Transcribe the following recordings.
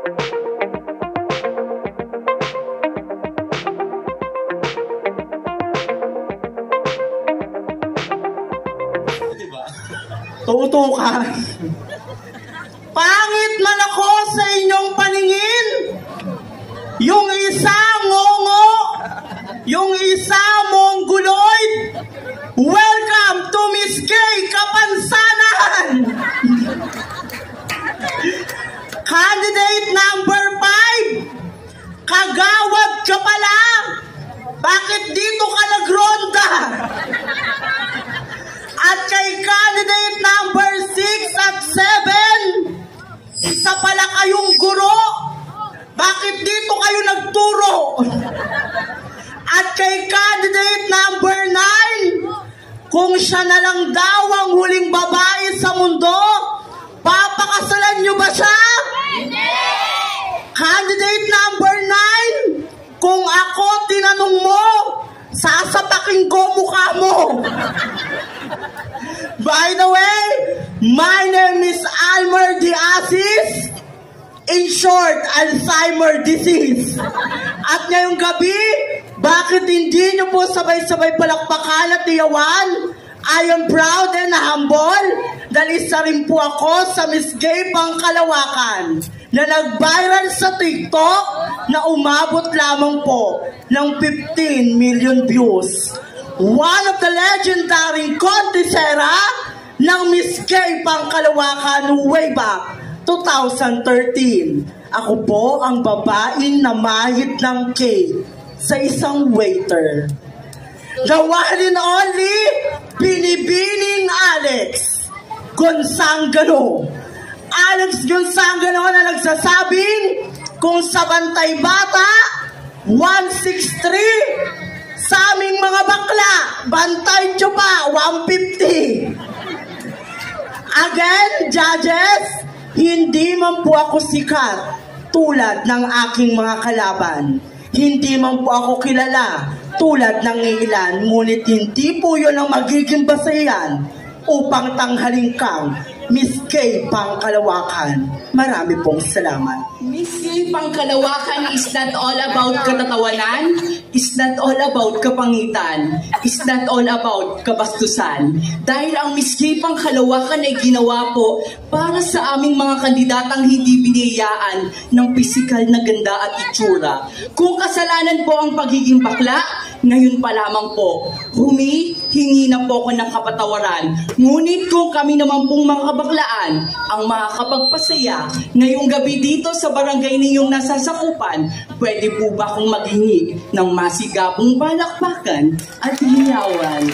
Tutukan. Pangit man ako sa inyong paningin. Yung isa ngongo, yung isa mongguloid. Welcome to Miss Gay Kapansanan! Candidate number 5, kagawad ka pala. Bakit dito ka nagronda? At kay candidate number 6 at 7, isa pala kayong guro. Bakit dito kayo nagturo? At kay candidate number 9, kung siya na lang daw ang huling babae sa mundo, papakasalan niyo ba siya? Hindi! Candidate number 9, kung ako tinanong mo, sasapakin ko mukha mo. By the way, my name is Almer Diazis. In short, Alzheimer disease. At ngayong gabi, bakit hindi nyo po sabay-sabay palakpakan at iyawan? I am proud and humble dahil isa rin po ako sa Miss Gay Pangkalawakan na nag-viral sa TikTok na umabot lamang po ng 15 million views. One of the legendary contestera ng Miss Gay Pangkalawakan way back 2013. Ako po ang babaeng namahid ng cake sa isang waiter. The one and only Binibining Alex Gonzangano. Alex Gonzangano na nagsasabing kung sa Bantay Bata 163, sa aming mga bakla Bantay Chupa 150. Again, judges, hindi man po ako sikat tulad ng aking mga kalaban. Hindi man po ako kilala tulad ng ilan, ngunit hindi po yun ang magiging basehan upang tanghalin kang Miss Gay Pangkalawakan. Marami pong salamat. Miss Gay Pangkalawakan is not all about katatawanan, is not all about kapangitan, is not all about kabastusan. Dahil ang Miss Gay Pangkalawakan ay ginawa po para sa aming mga kandidatang hindi biniyayaan ng pisikal na ganda at itsura. Kung kasalanan po ang pagiging bakla, ngayon pa lamang po, humihingi na po ako ng kapatawaran. Ngunit kung kami naman pong mga kabaklaan ang makakapagpasaya ngayong gabi dito sa barangay ninyong nasasakupan, pwede po ba akong maghingi ng masigabong palakpakan at hiyawan?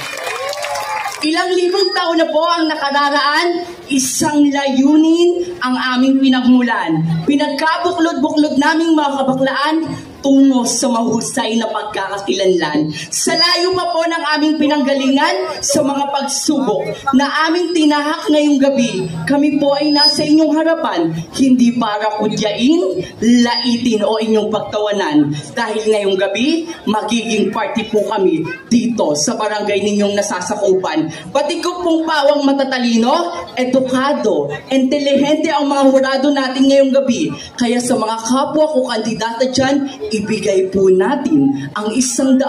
Ilang libong taon na po ang nakararaan, isang layunin ang aming pinagmulan. Pinagkabuklod-buklod naming mga kabaklaan tungo sa mahusay na pagkakakilanlan. Sa layo pa po ng aming pinanggalingan sa mga pagsubok na aming tinahak ngayong gabi, kami po ay nasa inyong harapan, hindi para kudyain, laitin o inyong pagtawanan. Dahil ngayong gabi, magiging party po kami dito sa barangay ninyong nasasakupan. Pati ko pong pawang matatalino, edukado, intelihente ang mga hurado natin ngayong gabi. Kaya sa mga kapwa ko kandidata dyan, ibigay po natin ang 100%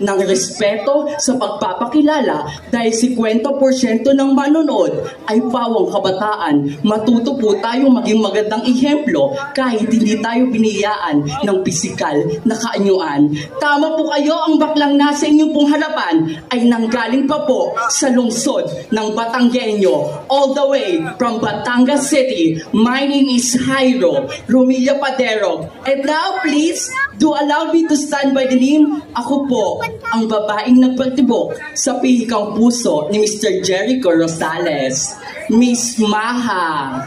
ng respeto sa pagpapakilala dahil 50% ng manonood ay pawang kabataan. Matuto po tayong maging magandang ehemplo kahit hindi tayo biniyaan ng pisikal na kaanyuan. Tama po kayo, ang baklang nasa inyong pong harapan ay nanggaling pa po sa lungsod ng Batanggenyo, all the way from Batangas City. My name is Jairo Romilla Padero. And now, please, do allow me to stand by the name. Ako po, ang babaeng nagpatibok sa pihikang puso ni Mr. Jericho Rosales. Miss Maha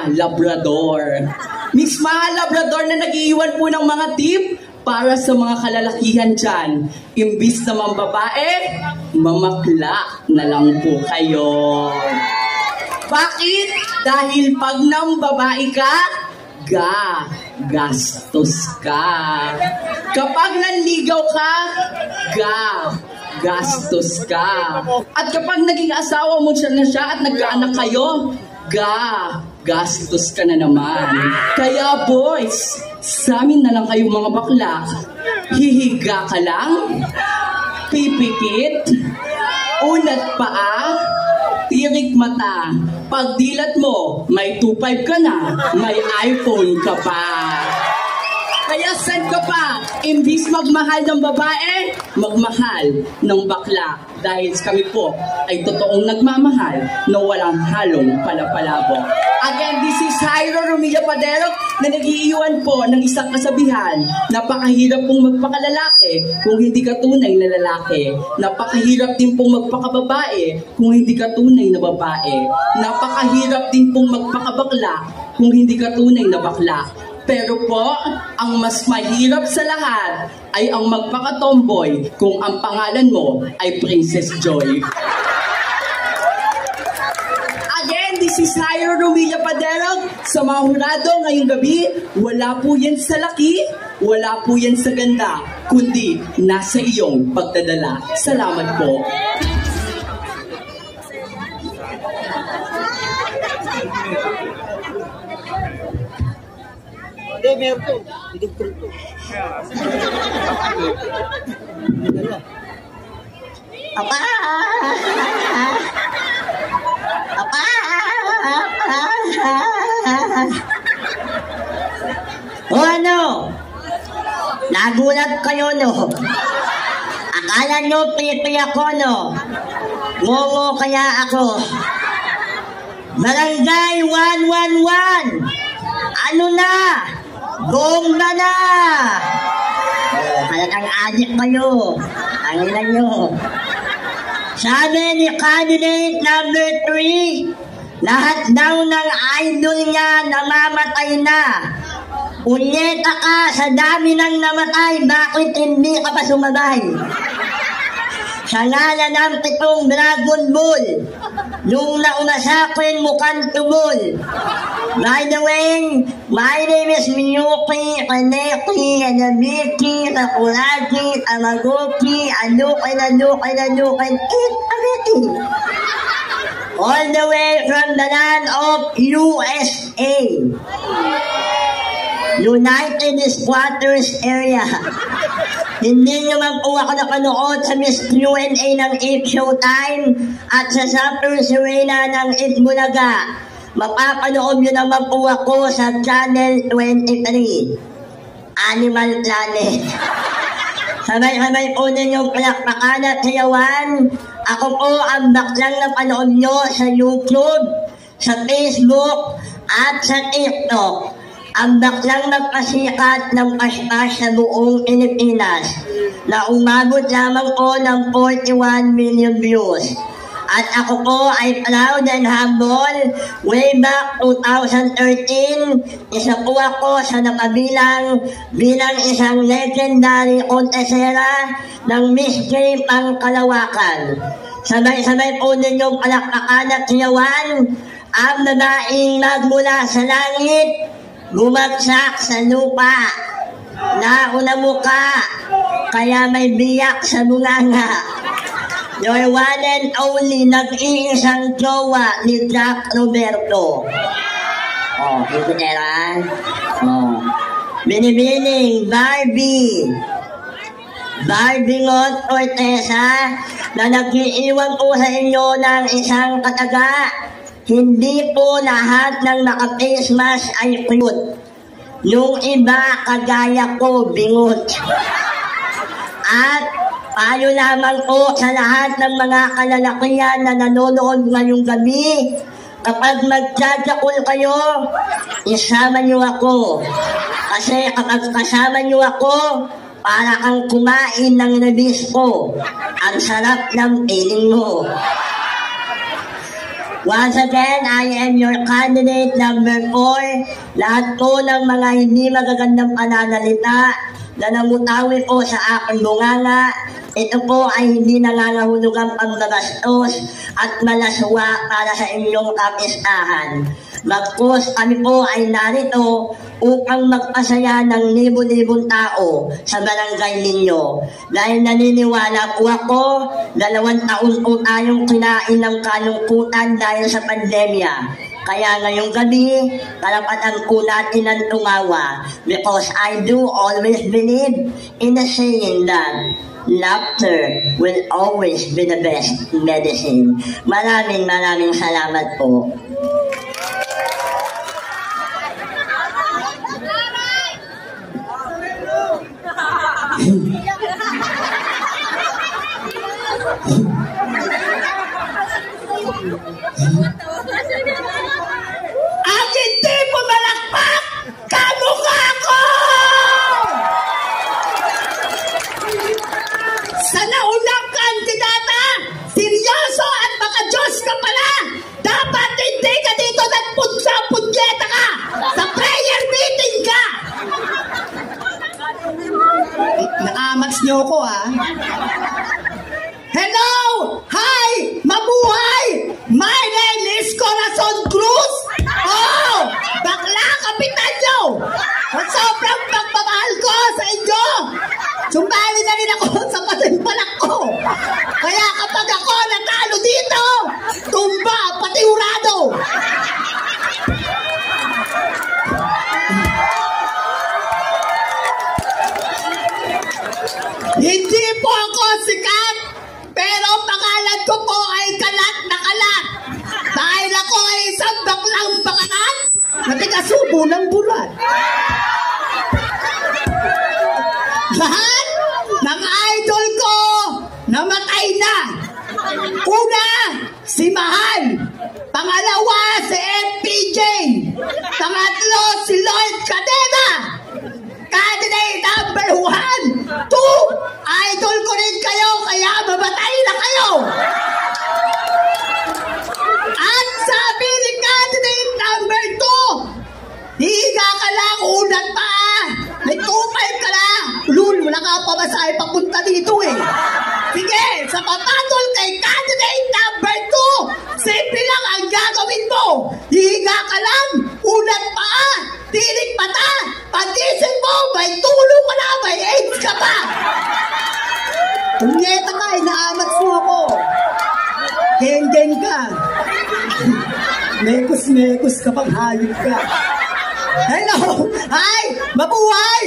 Labrador. Miss Maha Labrador na nag-iiwan po ng mga tip para sa mga kalalakihan dyan. Imbis na mambabae, mamakla na lang po kayo. Bakit? Dahil pag nambabae ka, gastos ka. Kapag nanligaw ka, gastos ka. At kapag naging asawa mo na siya at nagkaanak kayo, gastos ka na naman. Kaya boys, sa amin na lang kayo mga bakla. Hihiga ka lang, pipikit, unat paa, tirik mata. Pagdilat mo, may 2.5 ka na, may iPhone ka pa. Kaya saan ka pa? Imbis magmahal ng babae, magmahal ng bakla. Dahil kami po ay totoong nagmamahal na walang halong palapalabo. Again, this is Jairo Romilla Padero na nag-iiwan po ng isang kasabihan. Napakahirap pong magpakalalaki kung hindi ka tunay na lalaki. Napakahirap din pong magpakababae kung hindi ka tunay na babae. Napakahirap din pong magpakabakla kung hindi ka tunay na bakla. Pero po, ang mas mahirap sa lahat ay ang magpaka-tomboy kung ang pangalan mo ay Princess Joy. Again, this is Jairo Romilla Padero. Sa mga hurado ngayong gabi, wala po yan sa laki, wala po yan sa ganda, kundi nasa iyong pagdadala. Salamat po. Hindi, meron to. Didugtong to. Papa! Papa! O ano? Nagulat kayo, no? Akala nyo pipi ako, no? Ngongo kaya ako. Barangay 111! Ano na? Bomba na! Halatang adik kayo. Ang ilan nyo. Sabi ni candidate number 3, lahat daw ng idol niya namamatay na. Unyeta ka sa dami ng namatay, bakit hindi ka pa sumabay? Sa ngalan ng 7 Dragon Ball, nung nauna sa akin mukhang tumol. By the way, my name is Miyuki, Kaneki, Anabiki, Sakuraki, Tamagoki, Anukin, all the way from the land of USA. United Squatters Area. Hindi naman po ako nakanood sa Miss Q&A ng 8 Showtime at sa Supper Serena ng 8 Bulaga. Mapapanood nyo naman po ako sa Channel 23, Animal Planet. Sabay-sabay po ninyong palakpakan at sayawan. Ako po ang baklang na panood nyo sa YouTube, sa Facebook at sa TikTok. Ang baklang magpasikat ng paspas sa buong Pilipinas na umabot lamang po ng 41 million views. At ako po ay proud and humble. Way back 2013, isa po ako sa nakabilang bilang isang legendary contestera ng Miss K Pangkalawakan. Sabay-sabay po ninyong palakpakan at siyawan ang babaeng nagmula sa langit, bumagsak sa lupa, nauna muka, kaya may biyak sa bunganga. Your one and only nag-iisang jowa ni Jack Roberto. Oh, ito nila. Oh. Binibining Barbie. Barbie Ngot Ortesa na nag-iiwan po sa inyo ng isang kataga. Hindi po lahat ng naka-face mask ay cute. Yung iba, kagaya ko, bingot. At payo lamang po sa lahat ng mga kalalakihan na nanonood ngayong gabi, kapag mag-jajakul kayo, isama niyo ako. Kasi kapag kasama niyo ako, para kang kumain ng nabisco. Ang sarap ng feeling mo. Once again, I am your candidate number 4. Lahat po ng mga hindi magagandang pananalita na namutawi po sa aking bunganga, ito po ay hindi nangangahulugang pambabastos at malaswa para sa inyong kapistahan. Bagkus kami po ay narito upang magpasaya ng libo-libong tao sa barangay ninyo. Dahil naniniwala po ako, 2 taon po tayong kinain ng kalungkutan dahil sa pandemya. Kaya ngayong gabi, karapatan ko natin ang tumawa because I do always believe in the saying that laughter will always be the best medicine. Maraming salamat po. Ang hindi pumalakpak, kamukha ko! Sa naunang kandidata, seryoso at baka Diyos ka pala! Dapat hindi ka dito nagpunsa-punyeta ka! Sa prayer meeting ka! Nakamax niyo ko, ha? Hello! Hi! Mabuhay! My name is Corazon Cruz! Oh! Bakla, kapitan nyo! At sobrang pagmamahal ko sa inyo! Sumbali na rin ako sa patimpalak ko! Kaya kapag ako natalo dito, tumba, pati urado! Hindi po ako sikat! Pero pangalan ko po ay kalat na kalat. Dahil ako ay isang baklang pangalan na tiga-subo ng burat. Lahat ng idol ko namatay na. Una, si Mahal. Pangalawa, si FPJ. Pangatlo, si Lloyd Cadena. Candidate number 1, 2, idol ko rin kayo, kaya mamatay na kayo. At sabi ni candidate number 2, higa ka lang, unat pa. May 2.5 ka na. Lul, wala ka pa masahe papunta dito eh. Sige, sa papatol kay candidate number 2, simple lang ang gagawin mo. Higa ka lang, unat pa, tilig mata. Pag-isip mo, may tulong ka na, may AIDS ka pa. Punyeta ka, inaamats mo ako. Geng-geng ka. Mekos-mekos ka pang hayop ka. Hello! Hi! Mabuhay!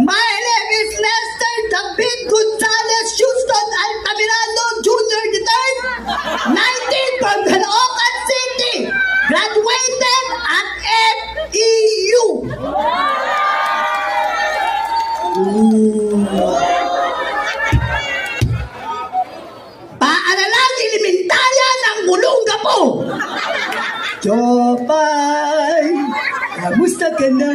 My name is Lester David Gonzalez Houston Altamirano Jr. III, 19 from Caloocan City, graduated at FEU. Paaralang elementarya ng Bulunga po. Jopay, kamusta ka na?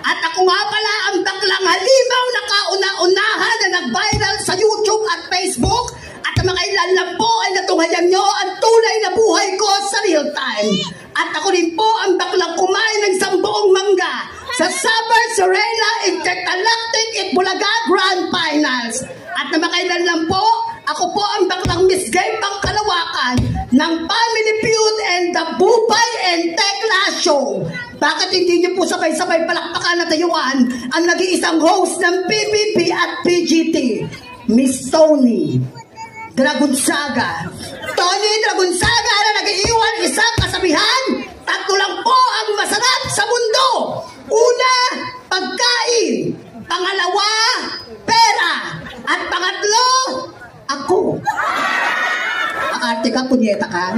At ako nga pala ang baklang halimaw na kauna-unahan na nag-viral sa YouTube at Facebook. At ang mga ilan lang po ay natunghayan nyo ang tunay na buhay ko sa real time. At ako rin po ang baklang kumain ng sambuong mangga sa Summer Sorella Intergalactic Itbulaga Grand Finals. At na makailan lang po, ako po ang baklang Miss Game Pangkalawakan ng Family Feud and the Bupay and Tekla Show. Bakit hindi niyo po sabay-sabay palakpakan na tayuan ang nag-iisang host ng PPP at PGT, Miss Tony Dragonsaga. Tony Dragonsaga na nag-iiwan isang kasabihan, tatlo lang po ang masarap sa mundo. Una, pagkain. Pangalawa, pera. At pangatlo, ako. Arte ka, punyeta ka.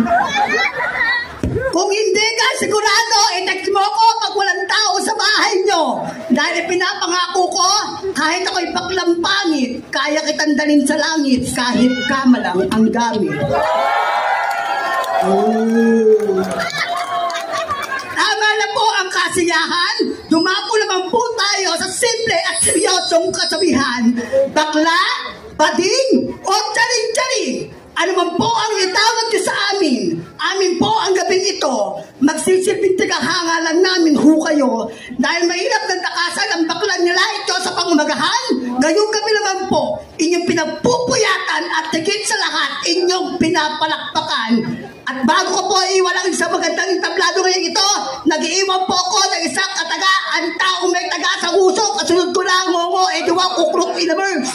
Kung hindi ka sigurado, i-text mo ako pag walang tao sa bahay nyo. Dahil pinapangako ko, kahit ako'y baklang pangit, kaya kitang dalhin sa langit kahit kamalang ang gamit. Oh. Tama na po ang kasiyahan. Dumapo naman po tayo sa simple at seryosong kasabihan. Bakla, bading, o tsaring-tsaring. Ano man po ang itawag nyo sa amin, amin po ang gabing ito, magsisilbing tagahanga lang namin ho kayo, dahil mahirap nagtakasan ang baklan nila ito sa pangumagahan, ngayong gabi naman po, inyong pinagpupuyatan at tigit sa lahat, inyong pinapalakpakan. At bago ko po iwalang sa magandang tablado ngayon ito, nag-iiwan po ako ng isang kataga, ang taong may taga sa usok, at sunod ko lang mo, ediwang kukrok in the birds.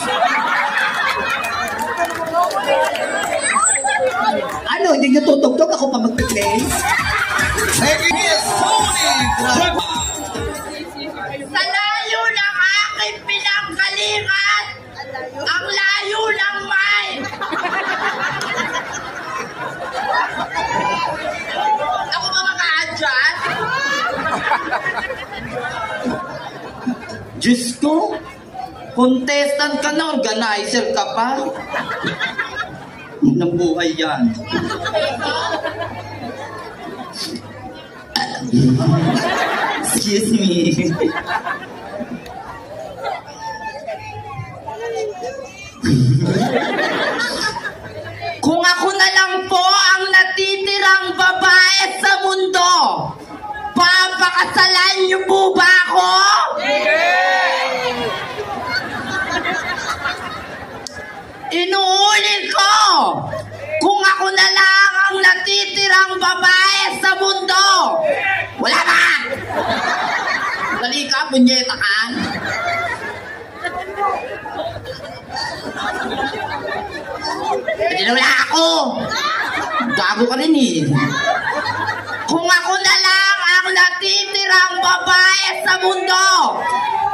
Ano, hindi nyo tutugtog ako pa mag place. Sa layo ng aking pinanggalingan, ang layo ng mind. Ako ba maka-adjust? Diyos ko, contestant ka na, organizer ka pa. Ng buhay yan. Excuse me. Kung ako na lang po ang natitirang babae sa mundo, papakasalan niyo po ba ako? Inuulit ko, kung ako na lang ang natitirang babae sa mundo, wala ba? Dali ka, punyeta ka. Hindi na wala ako. Gago ka rin eh. Kung ako na lang ang natitirang babae sa mundo,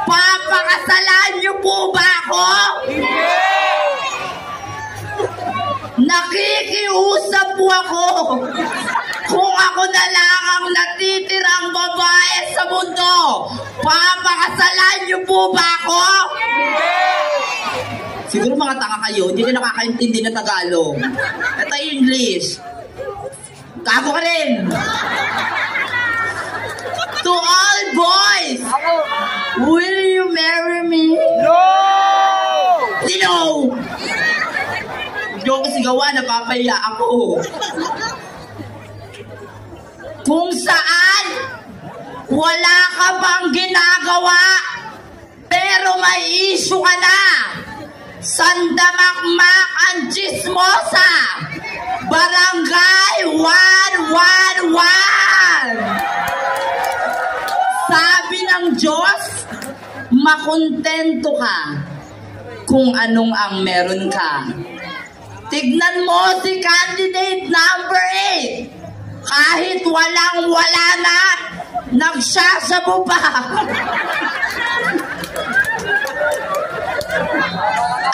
papakasalan niyo po ba ako? Nakikiusap po ako. Kung ako na lang ang natitirang babae sa mundo, papakasalan niyo po ba ako? Siguro mga tanga kayo, hindi na nakakaintindi ng Tagalog. Ito English. Gago ka rin. To all boys, will you marry me? Sino? Hindi ko sigawa, napapahiya ako. Kung saan wala ka bang ginagawa, pero may issue ka na. Sandamakmak ang chismosa. Barangay 111. Sabi ng Diyos, makontento ka kung anong ang meron ka. Tignan mo si candidate number 8. Kahit walang-wala na, nagsasabu pa.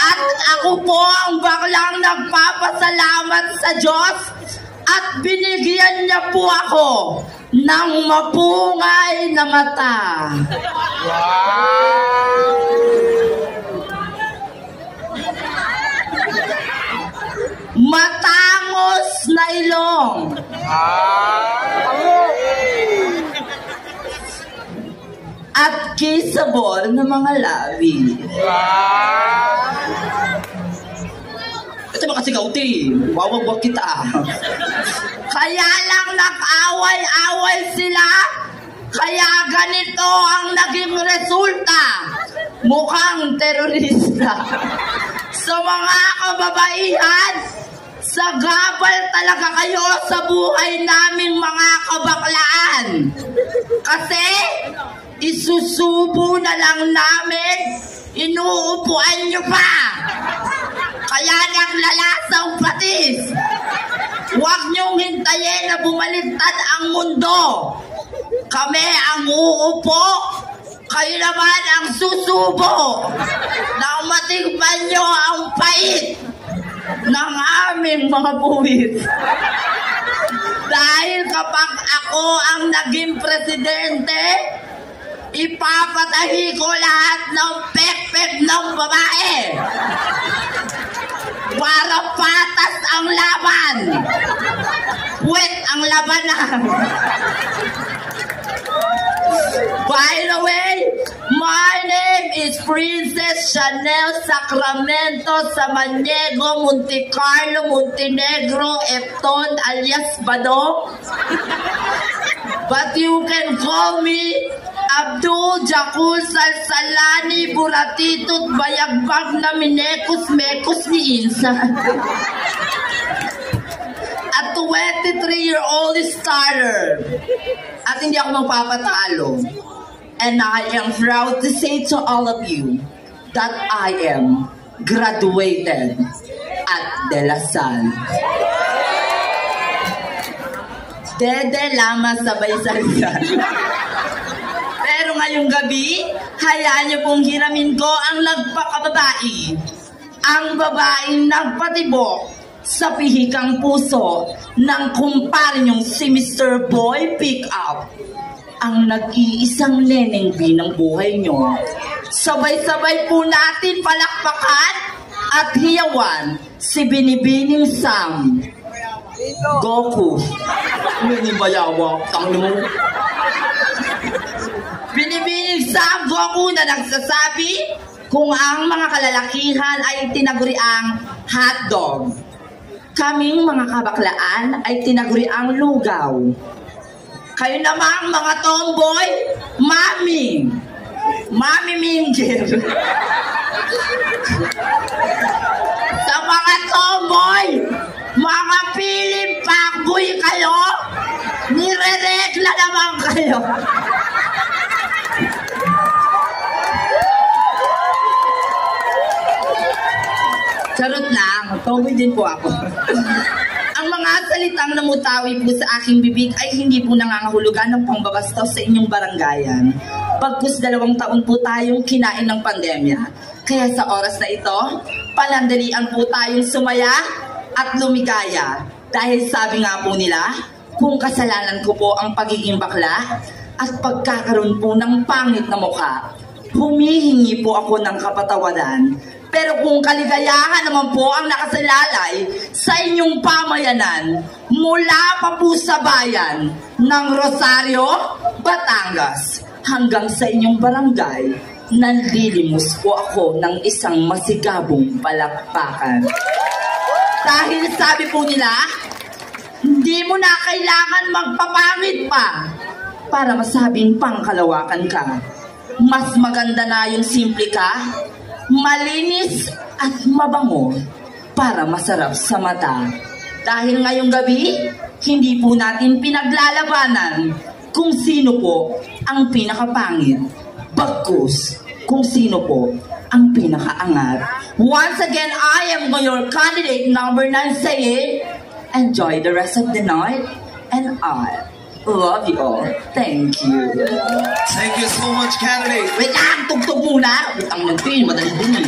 At ako po ang baklang nagpapasalamat sa Diyos at binigyan niya po ako ng mapungay na mata. Matangos na ilong. At kissable na mga labi. Ito ba kasi kauti? Wawag kita. Kaya lang nag-away-away sila. Kaya ganito ang naging resulta. Mukhang terorista. Sa mga kababaihan, sagabal talaga kayo sa buhay naming mga kabaklaan. Kasi isusubo na lang namin, inuupuan nyo pa. Kaya naglalasang patis. Huwag niyong hintayin na bumaliktad ang mundo. Kami ang uupo, kayo naman ang susubo. Nang matigman nyo ang pait ng aming mga buwis. Dahil kapag ako ang naging presidente, ipapatahi ko lahat ng pek-pek ng babae. Para patas ang laban. Puwet ang labanan. By the way, my name is Princess Chanel Sacramento Samaniego Monte Carlo Montenegro Epton alias Badong. But you can call me Abdul Jakul Salsalani Buratitut Bayagbag na Minekos Mekos ni Insan. A 23-year-old starter. At hindi ako magpapatalo. And I am proud to say to all of you that I am graduated at De La Salle. Dede Lama sabay salita. Pero ngayong gabi, hayaan niyo pong hiramin ko ang nagpakababae. Ang babaeng nagpatibok sa pihikang puso ng kumpare niyong si Mr. Boy Pickup. Ang nag-iisang Leneng B ng buhay niyo. Sabay-sabay po natin palakpakan at hiyawan si Binibining Sam. Goku. Hindi ba yawa? Tangin mo. Binibining Sam Goku na nagsasabi kung ang mga kalalakihan ay tinaguriang hotdog. Kaming mga kabaklaan ay tinaguriang lugaw. Kayo namang mga tomboy, mami. Mami Minger. Sa mga tomboy, mga piling pakboy kayo, nire-regla naman kayo. Charot lang, tomboy din po ako. Ang mga salitang namutawi po sa aking bibig ay hindi po nangangahulugan ng pangbabastos sa inyong barangayan. Pagkus 2 taon po tayong kinain ng pandemya. Kaya sa oras na ito, palandalian po tayong sumaya at lumigaya. Dahil sabi nga po nila, kung kasalanan ko po ang pagiging bakla at pagkakaroon po ng pangit na mukha, humihingi po ako ng kapatawaran. Pero kung kaligayahan naman po ang nakasalalay sa inyong pamayanan mula pa po sa bayan ng Rosario, Batangas hanggang sa inyong barangay, nanlilimos po ako ng isang masigabong palakpakan. Dahil sabi po nila, hindi mo na kailangan magpapangit pa para masabing pangkalawakan ka. Mas maganda na yung simple ka, malinis at mabango para masarap sa mata. Dahil ngayong gabi, hindi po natin pinaglalabanan kung sino po ang pinakapangit, bagkus kung sino po ang pinakaangat. Once again, I am your candidate number 9 saying, enjoy the rest of the night and I love you all. Thank you. Thank you so much, candidate. Wait lang, tugtog muna. Ang nagpin, madali din.